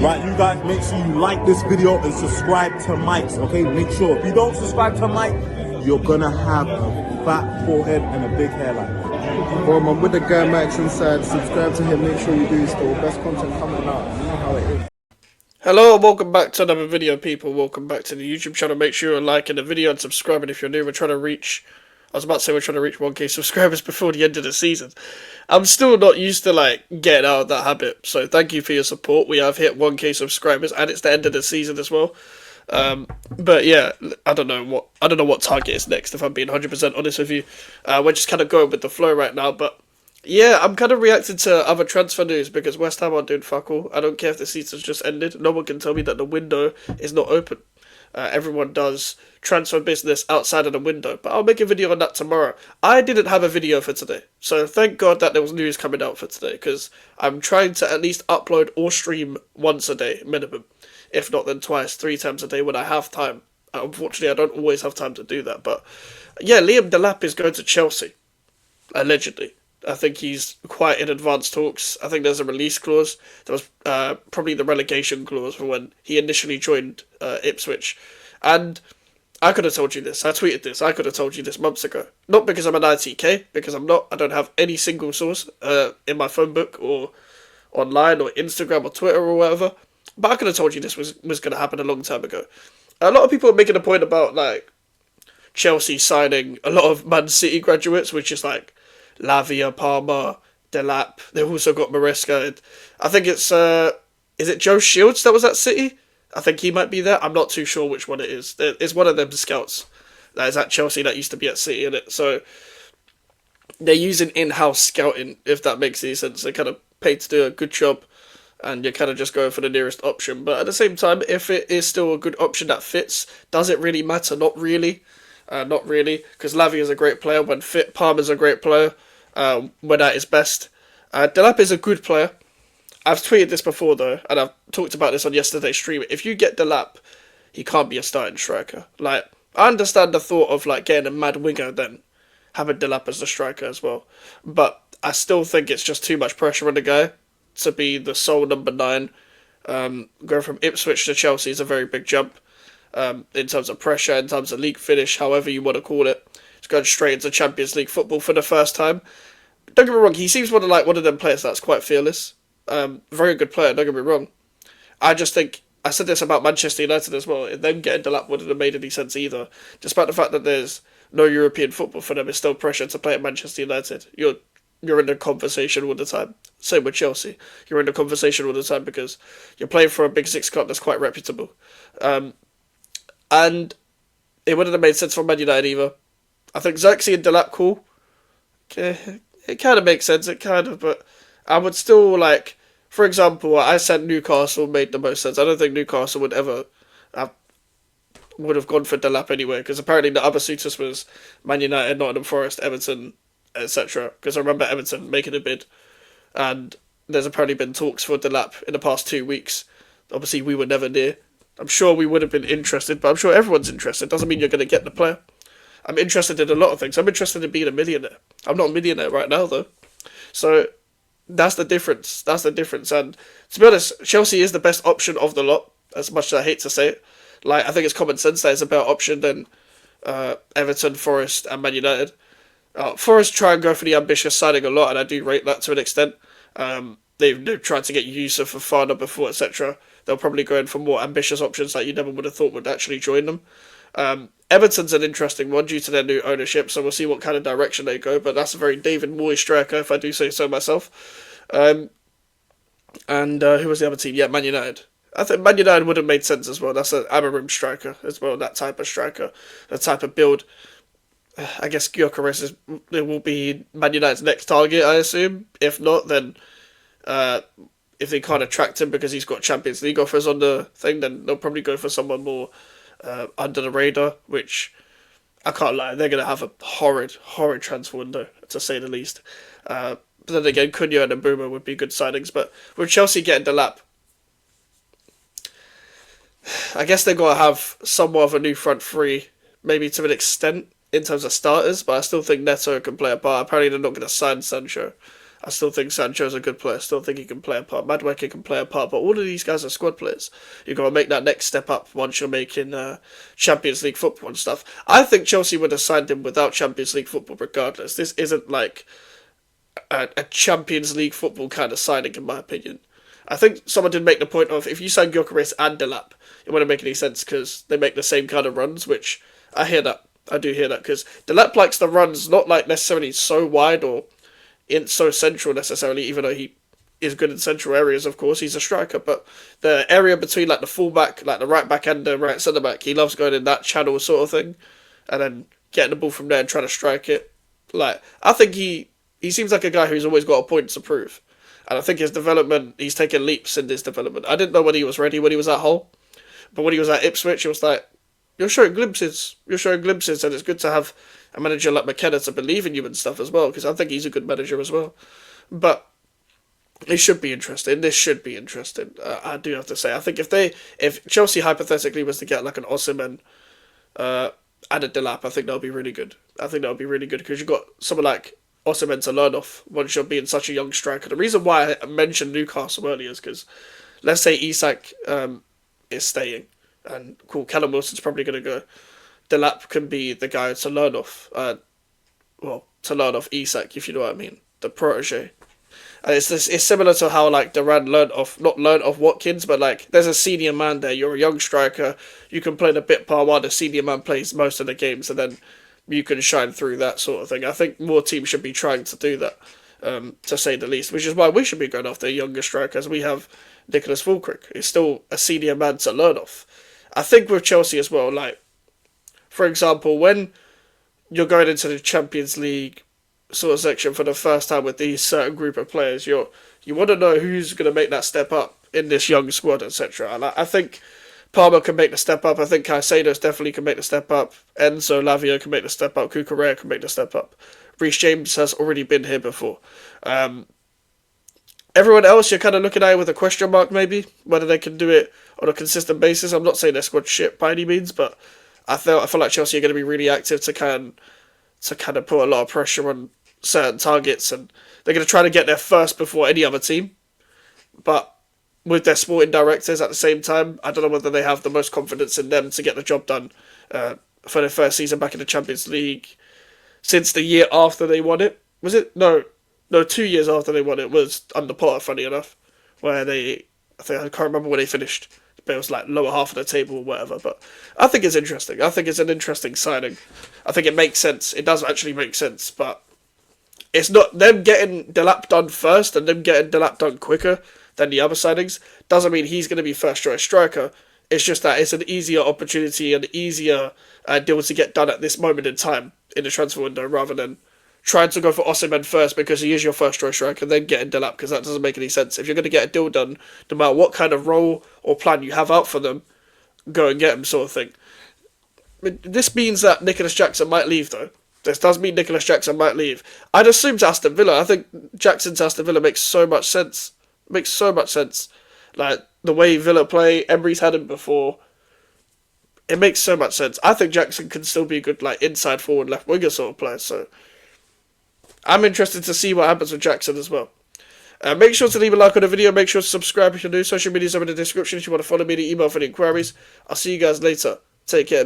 Right, you guys, make sure you like this video and subscribe to Mikez, okay? Make sure. If you don't subscribe to Mikez, you're gonna have a fat forehead and a big hairline. Well, I'm with the guy Max inside. Subscribe to him. Make sure you do. Still best content coming out. You know how it is. Hello and welcome back to another video, people. Welcome back to the YouTube channel. Make sure you're liking the video and subscribing if you're new. We're trying to reach 1K subscribers before the end of the season. I'm still not used to getting out of that habit, so thank you for your support. We have hit 1K subscribers and it's the end of the season as well. But yeah, I don't know what target is next, if I'm being 100% honest with you. We're just kind of going with the flow right now, but yeah, I'm kind of reacting to other transfer news because West Ham aren't doing fuck all. I don't care if the season's just ended. No one can tell me that the window is not open. Everyone does transfer business outside of the window, but I'll make a video on that tomorrow. I didn't have a video for today, so thank God that there was news coming out for today, because I'm trying to at least upload or stream once a day, minimum. If not, then twice, 3 times a day when I have time. Unfortunately, I don't always have time to do that, but yeah, Liam Delap is going to Chelsea, allegedly. I think he's quite in advanced talks. I think there's a release clause. There was probably the relegation clause for when he initially joined Ipswich. And I could have told you this. I tweeted this. I could have told you this months ago. Not because I'm an ITK, because I'm not. I don't have any single source in my phone book or online or Instagram or Twitter or whatever. But I could have told you this was going to happen a long time ago. A lot of people are making a point about Chelsea signing a lot of Man City graduates, which is Lavia, Palmer, Delap. They've also got Maresca. I think it's is it Joe Shields that was at City? I think he might be there. I'm not too sure which one it is. It's one of them scouts that is at Chelsea that used to be at City, innit? So they're using in-house scouting, if that makes any sense. They're kind of paid to do a good job, and you're kind of just going for the nearest option. But at the same time, if it is still a good option that fits, does it really matter? Not really. Not really, because Lavia is a great player when fit. Palmer's a great player when at his best. Delap is a good player. I've tweeted this before though, and I've talked about this on yesterday's stream. If you get Delap, he can't be a starting striker. I understand the thought of getting a mad winger, then having Delap as the striker as well. But I still think it's just too much pressure on the guy to be the sole number 9. Going from Ipswich to Chelsea is a very big jump. In terms of pressure, in terms of league finish, however you want to call it. He's going straight into Champions League football for the first time. Don't get me wrong, he seems one of them players that's quite fearless. Very good player, don't get me wrong. I just think, I said this about Manchester United as well, them getting Delap wouldn't have made any sense either. Despite the fact that there's no European football for them, it's still pressure to play at Manchester United. You're in the conversation all the time. Same with Chelsea. You're in the conversation all the time because you're playing for a Big Six club that's quite reputable. And it wouldn't have made sense for Man United either. I think Xerxes and Delap cool. Okay, it kind of makes sense, but I would still for example, I said Newcastle made the most sense. I don't think Newcastle would ever would have gone for Delap anyway, because apparently the other suitors was Man United, Nottingham Forest, Everton, etc. Because I remember Everton making a bid, and there's apparently been talks for Delap in the past 2 weeks. Obviously, we were never near. I'm sure we would have been interested, but I'm sure everyone's interested. Doesn't mean you're going to get the player. I'm interested in a lot of things. I'm interested in being a millionaire. I'm not a millionaire right now, though. So that's the difference. And to be honest, Chelsea is the best option of the lot, as much as I hate to say it. I think it's common sense that it's a better option than Everton, Forest, and Man United. Forest try and go for the ambitious signing a lot, and I do rate that to an extent. They've tried to get Yusuf for Fana before, etc. They'll probably go in for more ambitious options that you never would have thought would actually join them. Everton's an interesting one due to their new ownership, so we'll see what kind of direction they go, but that's a very David Moyes striker, if I do say so myself. And who was the other team? Yeah, Man United. I think Man United would have made sense as well. That's an Amarim striker as well, that type of striker, that type of build. I guess Gyökeres will be Man United's next target, I assume. If not, then if they can't attract him because he's got Champions League offers on the thing, then they'll probably go for someone more under the radar, which I can't lie, they're going to have a horrid transfer window, to say the least. But then again, Cunha and Mbeumo would be good signings, but with Chelsea getting Delap, I guess they've got to have somewhat of a new front three, maybe to an extent, in terms of starters, but I still think Neto can play a part. Apparently they're not going to sign Sancho. I still think Sancho's a good player. I still think he can play a part. Madueke can play a part. But all of these guys are squad players. You've got to make that next step up once you're making Champions League football and stuff. I think Chelsea would have signed him without Champions League football regardless. This isn't like a Champions League football kind of signing, in my opinion. I think someone did make the point of, if you sign Gyökeres and Delap, it wouldn't make any sense because they make the same kind of runs, which I hear that. I do hear that because Delap likes the runs not like necessarily so wide or in so central necessarily, even though he is good in central areas, of course, he's a striker, but the area between like the fullback, like the right back and the right centre back, he loves going in that channel sort of thing, and then getting the ball from there and trying to strike it. Like, I think he seems like a guy who's always got a point to prove. And I think his development, he's taken leaps in his development. I didn't know when he was ready when he was at Hull, but when he was at Ipswich, it was like, you're showing glimpses, and it's good to have a manager like McKenna to believe in you and stuff as well, because I think he's a good manager as well. But it should be interesting. This should be interesting. I do have to say. I think if Chelsea hypothetically was to get like an Osimhen and a Delap, I think that would be really good. I think that would be really good because you've got someone like Osimhen to learn off once you're being such a young striker. The reason why I mentioned Newcastle earlier is because let's say Isak is staying and cool, Callum Wilson's probably going to go. Delap can be the guy to learn off. To learn off Isak, if you know what I mean, the protege. It's similar to how like Duran not learned off Watkins, but like there's a senior man there. You're a young striker. You can play the bit part while the senior man plays most of the games, and then you can shine through that sort of thing. I think more teams should be trying to do that, to say the least. Which is why we should be going after younger strikers. We have Nicholas Fulkrug. He's still a senior man to learn off. I think with Chelsea as well, like for example, when you're going into the Champions League sort of section for the first time with these certain group of players, you want to know who's going to make that step up in this young squad, etc. And I think Palmer can make the step up. I think Caicedo definitely can make the step up. Enzo Lavia can make the step up. Cucurella can make the step up. Reece James has already been here before. Everyone else, you're kind of looking at it with a question mark, maybe, whether they can do it on a consistent basis. I'm not saying their squad shit by any means, but I feel like Chelsea are going to be really active to kind of put a lot of pressure on certain targets, and they're going to try to get there first before any other team. But with their sporting directors at the same time, I don't know whether they have the most confidence in them to get the job done for their first season back in the Champions League since the year after they won it. Was it? No, 2 years after they won it was under Potter, funny enough, where I can't remember where they finished, but it was like lower half of the table or whatever. But I think it's interesting. I think it's an interesting signing. I think it makes sense. It does actually make sense, but it's not them getting Delap done first and them getting Delap done quicker than the other signings. Doesn't mean he's going to be first choice striker. It's just that it's an easier opportunity and easier deal to get done at this moment in time in the transfer window, rather than trying to go for Osimhen first because he is your first choice striker, and then getting Delap, because that doesn't make any sense. If you're going to get a deal done, no matter what kind of role or plan you have out for them, go and get him, sort of thing. This means that Nicholas Jackson might leave, though. This does mean Nicholas Jackson might leave. I'd assume to Aston Villa. I think Jackson to Aston Villa makes so much sense. Makes so much sense. Like, the way Villa play, Emery's had him before. It makes so much sense. I think Jackson can still be a good, like, inside forward, left winger sort of player, so I'm interested to see what happens with Jackson as well. Make sure to leave a like on the video. Make sure to subscribe if you're new. Social media's are in the description if you want to follow me, the email for the inquiries. I'll see you guys later. Take care.